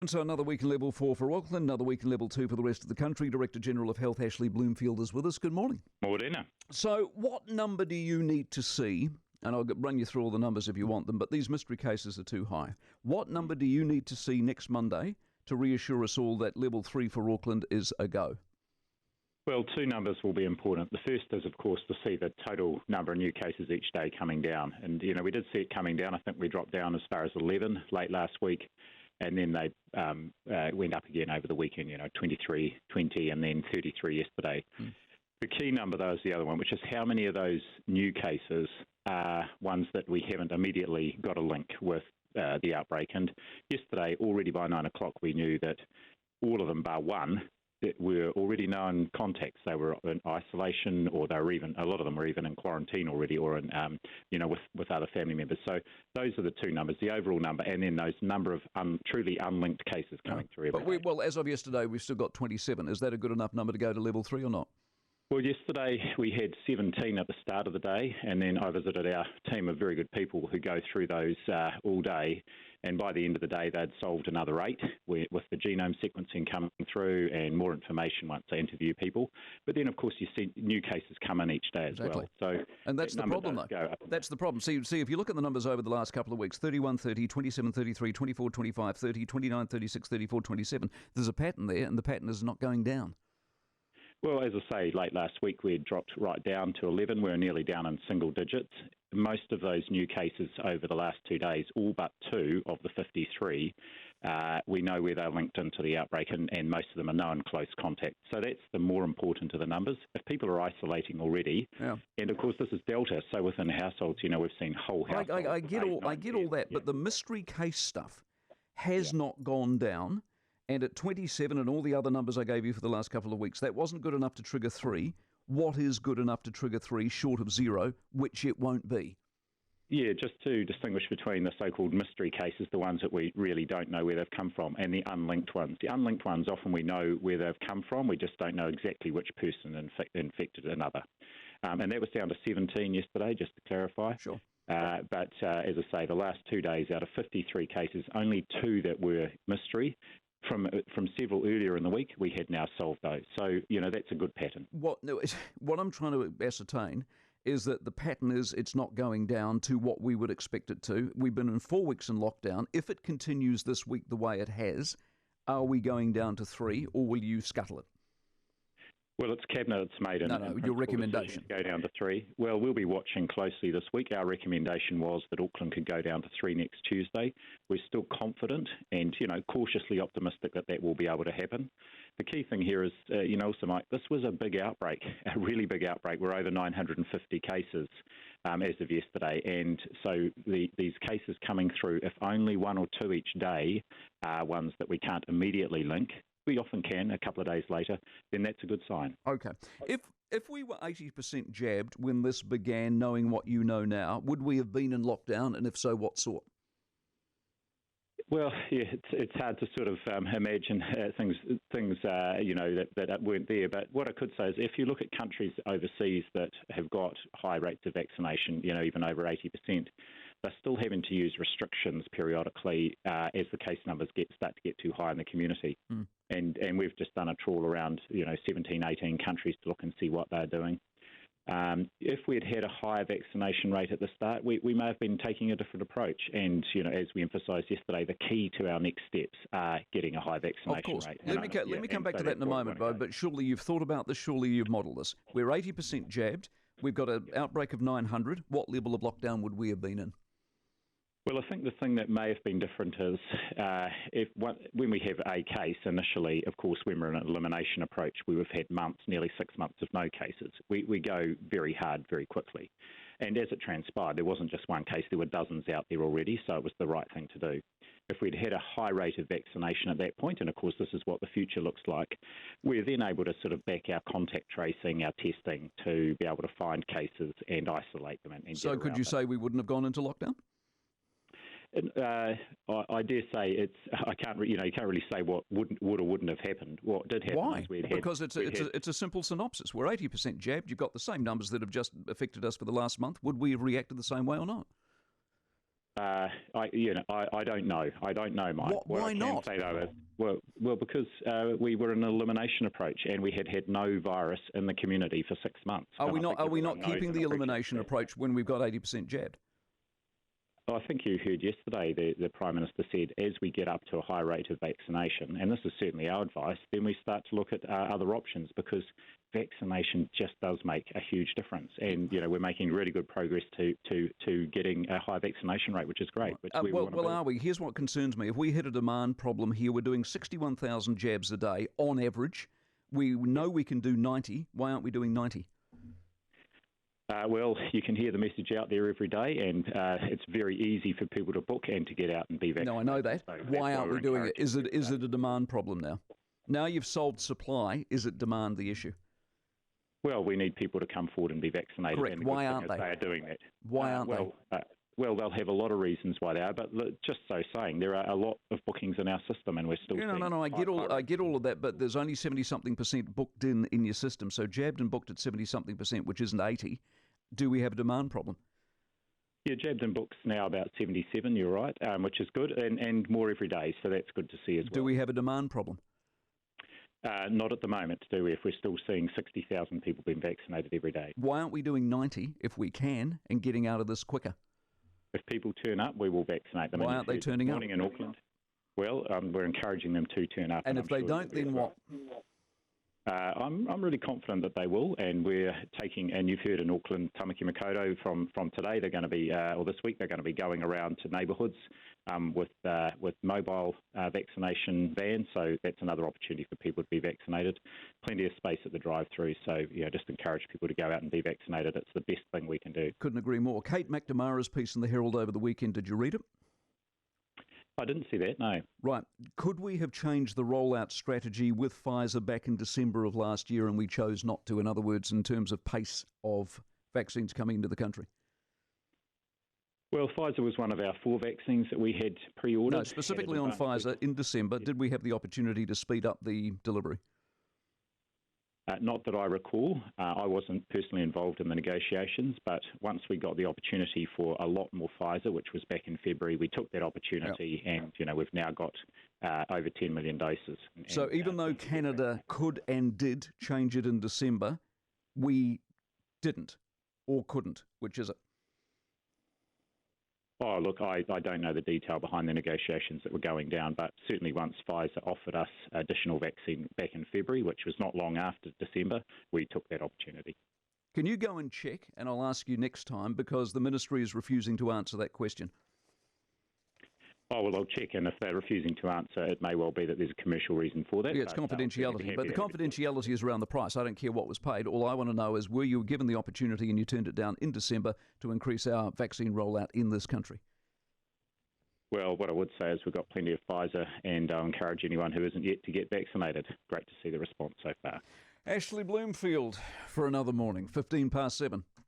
And so another week in level 4 for Auckland, another week in level 2 for the rest of the country. Director General of Health, Ashley Bloomfield, is with us. Good morning. Morena. So what number do you need to see, and I'll run you through all the numbers if you want them, but these mystery cases are too high. What number do you need to see next Monday to reassure us all that level 3 for Auckland is a go? Well, two numbers will be important. The first is, of course, to see the total number of new cases each day coming down. And, we did see it coming down. I think we dropped down as far as 11 late last week. And then they went up again over the weekend, 23, 20, and then 33 yesterday. The key number, though, is the other one, which is how many of those new cases are ones that we haven't immediately got a link with the outbreak. And yesterday, already by 9 o'clock, we knew that all of them, bar one, that were already known contacts. They were in isolation, or they were even, a lot of them were even in quarantine already, or in, with other family members. So those are the two numbers, the overall number, and then those number of truly unlinked cases coming through every day. Well, as of yesterday, we've still got 27. Is that a good enough number to go to level 3 or not? Well, yesterday we had 17 at the start of the day, and then I visited our team of very good people who go through those all day, and by the end of the day they'd solved another 8 with the genome sequencing coming through and more information once they interview people. But then, of course, you see new cases come in each day as well. So, and that's the problem, though. That's the problem. See, if you look at the numbers over the last couple of weeks, 31, 30, 27, 33, 24, 25, 30, 29, 36, 34, 27, there's a pattern there, and the pattern is not going down. Well, as I say, late last week we had dropped right down to 11. We were nearly down in single digits. Most of those new cases over the last 2 days, all but 2 of the 53, we know where they're linked into the outbreak, and most of them are known close contact. So that's the more important of the numbers. If people are isolating already, and of course this is Delta, so within households, we've seen whole households. I get all that, but the mystery case stuff has not gone down. And at 27 and all the other numbers I gave you for the last couple of weeks, that wasn't good enough to trigger 3. What is good enough to trigger 3 short of 0, which it won't be? Yeah, just to distinguish between the so-called mystery cases, the ones that we really don't know where they've come from, and the unlinked ones. The unlinked ones, often we know where they've come from, we just don't know exactly which person infected another. And that was down to 17 yesterday, just to clarify. Sure. But as I say, the last 2 days out of 53 cases, only 2 that were mystery. From several earlier in the week, we had now solved those. So, that's a good pattern. What I'm trying to ascertain is that the pattern is it's not going down to what we would expect it to. We've been in 4 weeks in lockdown. If it continues this week the way it has, are we going down to 3, or will you scuttle it? Well, it's Cabinet that's made your recommendation. Go down to 3. Well, we'll be watching closely this week. Our recommendation was that Auckland could go down to 3 next Tuesday. We're still confident and, cautiously optimistic that will be able to happen. The key thing here is, also, Mike, this was a big outbreak, a really big outbreak. We're over 950 cases as of yesterday. And so these cases coming through, if only 1 or 2 each day are ones that we can't immediately link, we often can a couple of days later, then that's a good sign. Okay. If we were 80% jabbed when this began, knowing what you know now, would we have been in lockdown, and if so, what sort? Well, yeah, it's hard to sort of imagine things that weren't there. But what I could say is, if you look at countries overseas that have got high rates of vaccination, even over 80%, they're still having to use restrictions periodically as the case numbers start to get too high in the community. And we've just done a trawl around 17, 18 countries to look and see what they're doing. If we'd had a higher vaccination rate at the start, we may have been taking a different approach. And, as we emphasised yesterday, the key to our next steps are getting a high vaccination rate. Let me come back to that in a moment, Bo, but surely you've thought about this, surely you've modelled this. We're 80% jabbed. We've got an outbreak of 900. What level of lockdown would we have been in? Well, I think the thing that may have been different is when we have a case initially, of course, when we're in an elimination approach, we have had nearly 6 months of no cases. We go very hard very quickly. And as it transpired, there wasn't just one case, there were dozens out there already, so it was the right thing to do. If we'd had a high rate of vaccination at that point, and of course this is what the future looks like, we're then able to sort of back our contact tracing, our testing, to be able to find cases and isolate them. So could you say we wouldn't have gone into lockdown? I dare say I can't. You can't really say what would or wouldn't have happened. What did happen? Why? Because it's a simple synopsis. We're 80% jabbed. You've got the same numbers that have just affected us for the last month. Would we have reacted the same way or not? I don't know. I don't know, Mike. Why not? Say, though, is, because we were in an elimination approach and we had no virus in the community for 6 months. Are we not keeping the elimination approach when we've got 80% jabbed? I think you heard yesterday the Prime Minister said as we get up to a high rate of vaccination, and this is certainly our advice, then we start to look at other options, because vaccination just does make a huge difference. And, we're making really good progress to getting a high vaccination rate, which is great. Which are we? Here's what concerns me. If we hit a demand problem here, we're doing 61,000 jabs a day on average. We know we can do 90. Why aren't we doing 90? Well, you can hear the message out there every day, and it's very easy for people to book and to get out and be vaccinated. No, I know that. So why aren't we doing it? Is it a demand problem now? Now you've solved supply, is it demand the issue? Well, we need people to come forward and be vaccinated. Correct. And why aren't they? They are doing that. Why aren't they? Well, they'll have a lot of reasons why they are, but just so saying, there are a lot of bookings in our system, and we're still. No. I get all of that, but there's only 70-something% booked in your system. So jabbed and booked at 70-something%, which isn't 80. Do we have a demand problem? Yeah, jabbed and booked now about 77. You're right, which is good, and more every day. So that's good to see as well. Do we have a demand problem? Not at the moment, do we? If we're still seeing 60,000 people being vaccinated every day. Why aren't we doing 90 if we can and getting out of this quicker? If people turn up, we will vaccinate them. Why aren't they turning up? In Auckland. Well, we're encouraging them to turn up. And if they don't, then what? I'm really confident that they will, and we're taking, and you've heard in Auckland, Tamaki Makaurau from today, they're going to be, or this week, they're going to be going around to neighbourhoods with mobile vaccination vans, so that's another opportunity for people to be vaccinated. Plenty of space at the drive-through, so just encourage people to go out and be vaccinated. It's the best thing we can do. Couldn't agree more. Kate McNamara's piece in the Herald over the weekend, did you read it? I didn't see that, no. Right. Could we have changed the rollout strategy with Pfizer back in December of last year and we chose not to, in other words, in terms of pace of vaccines coming into the country? Well, Pfizer was one of our 4 vaccines that we had pre-ordered. No, specifically on Pfizer, in December, did we have the opportunity to speed up the delivery? Not that I recall. I wasn't personally involved in the negotiations, but once we got the opportunity for a lot more Pfizer, which was back in February, we took that opportunity, and we've now got over 10 million doses. So even though Canada could and did change it in December, we didn't or couldn't. Which is it? Oh, look, I don't know the detail behind the negotiations that were going down, but certainly once Pfizer offered us additional vaccine back in February, which was not long after December, we took that opportunity. Can you go and check, and I'll ask you next time, because the Ministry is refusing to answer that question? Oh, well, I'll check, and if they're refusing to answer, it may well be that there's a commercial reason for that. Yeah, it's confidentiality, but the confidentiality is around the price. I don't care what was paid. All I want to know is, were you given the opportunity and you turned it down in December to increase our vaccine rollout in this country? Well, what I would say is we've got plenty of Pfizer, and I'll encourage anyone who isn't yet to get vaccinated. Great to see the response so far. Ashley Bloomfield for another morning, 7:15.